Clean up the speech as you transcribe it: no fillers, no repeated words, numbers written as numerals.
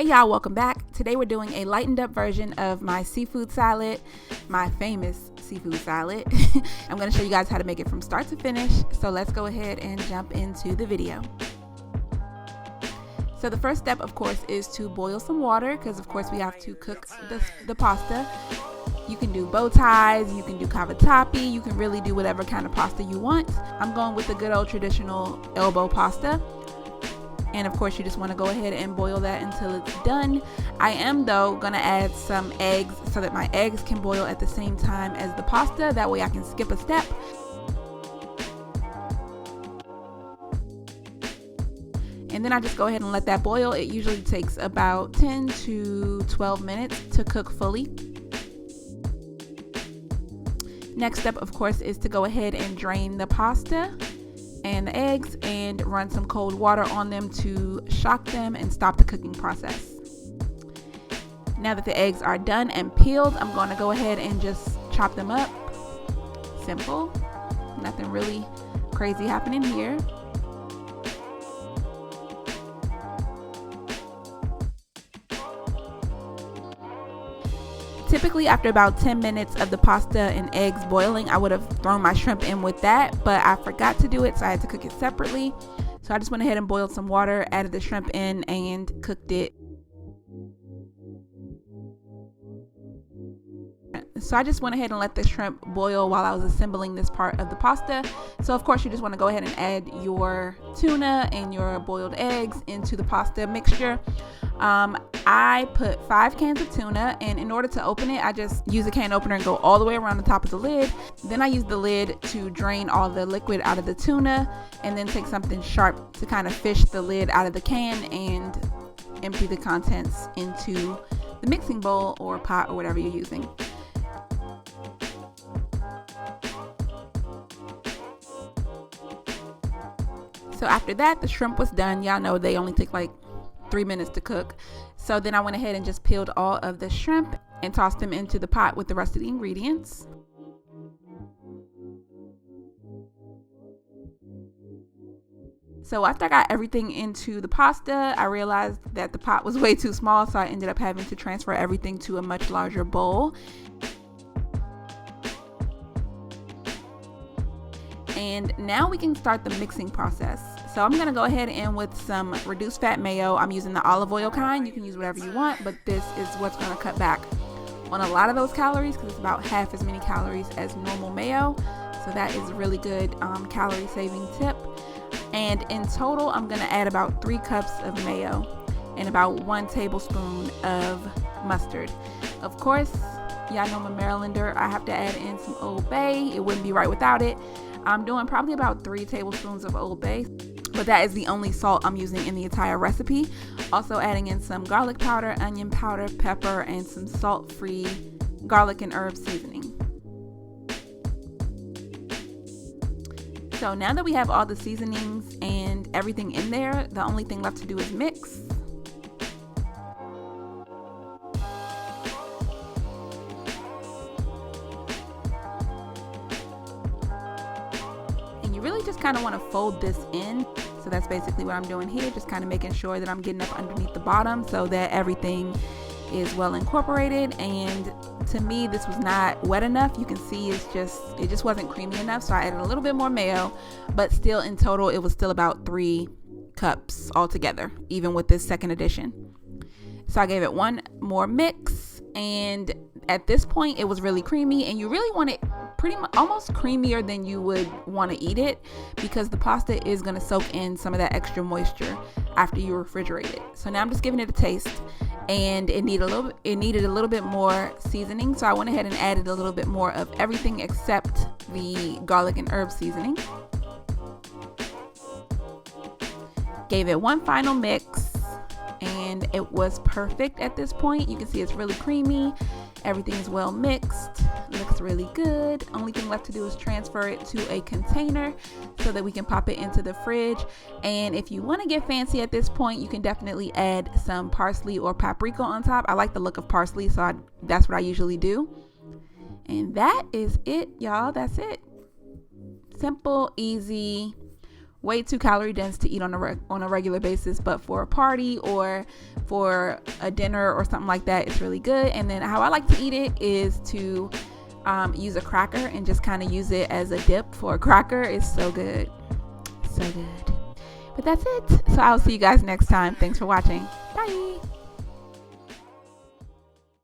Hey y'all, welcome back. Today we're doing a lightened up version of my seafood salad, my famous seafood salad. I'm going to show you guys how to make it from start to finish. So let's go ahead and jump into the video. So the first step, of course, is to boil some water because of course we have to cook the pasta. You can do bow ties, you can do cavatappi, you can really do whatever kind of pasta you want. I'm going with the good old traditional elbow pasta. And of course you just want to go ahead and boil that until it's done. I am though going to add some eggs so that my eggs can boil at the same time as the pasta. That way I can skip a step. And then I just go ahead and let that boil. It usually takes about 10 to 12 minutes to cook fully. Next step, of course, is to go ahead and drain the pasta and the eggs and run some cold water on them to shock them and stop the cooking process. Now that the eggs are done and peeled, I'm going to go ahead and just chop them up. Simple. Nothing really crazy happening here. Typically after about 10 minutes of the pasta and eggs boiling, I would have thrown my shrimp in with that, but I forgot to do it, so I had to cook it separately. So I just went ahead and boiled some water, added the shrimp in, and cooked it. So I just went ahead and let the shrimp boil while I was assembling this part of the pasta. So of course you just want to go ahead and add your tuna and your boiled eggs into the pasta mixture. I put 5 cans of tuna, and in order to open it, I just use a can opener and go all the way around the top of the lid. Then I use the lid to drain all the liquid out of the tuna, and then take something sharp to kind of fish the lid out of the can and empty the contents into the mixing bowl or pot or whatever you're using. So after that, the shrimp was done. Y'all know they only take like 3 minutes to cook. So then I went ahead and just peeled all of the shrimp and tossed them into the pot with the rest of the ingredients. So after I got everything into the pasta, I realized that the pot was way too small, so I ended up having to transfer everything to a much larger bowl. And now we can start the mixing process. So I'm going to go ahead and with some reduced fat mayo. I'm using the olive oil kind. You can use whatever you want, but this is what's going to cut back on a lot of those calories because it's about half as many calories as normal mayo. So that is a really good calorie saving tip. And in total, I'm going to add about 3 cups of mayo and about 1 tablespoon of mustard. Of course, y'all know I'm a Marylander. I have to add in some Old Bay. It wouldn't be right without it. I'm doing probably about 3 tablespoons of Old Bay, but that is the only salt I'm using in the entire recipe. Also adding in some garlic powder, onion powder, pepper, and some salt-free garlic and herb seasoning. So now that we have all the seasonings and everything in there, the only thing left to do is mix. Really just kind of want to fold this in. So that's basically what I'm doing here, just kind of making sure that I'm getting up underneath the bottom so that everything is well incorporated. And to me, this was not wet enough. You can see it just wasn't creamy enough, so I added a little bit more mayo, but still in total it was still about 3 cups altogether, even with this second addition. So I gave it one more mix, and at this point it was really creamy, and you really want it pretty much almost creamier than you would want to eat it because the pasta is going to soak in some of that extra moisture after you refrigerate it. So now I'm just giving it a taste, and it needed a little bit more seasoning, so I went ahead and added a little bit more of everything except the garlic and herb seasoning. Gave it one final mix, and it was perfect at this point. You can see it's really creamy. Everything is well mixed, looks really good. Only thing left to do is transfer it to a container so that we can pop it into the fridge. And if you want to get fancy at this point, you can definitely add some parsley or paprika on top. I like the look of parsley, so that's what I usually do. And that is it, y'all. That's it. Simple, easy, way too calorie dense to eat on a regular basis, but for a party or for a dinner or something like that, it's really good. And then how I like to eat it is to use a cracker and just kind of use it as a dip for a cracker. It's so good, so good. But that's it. So I'll see you guys next time. Thanks for watching.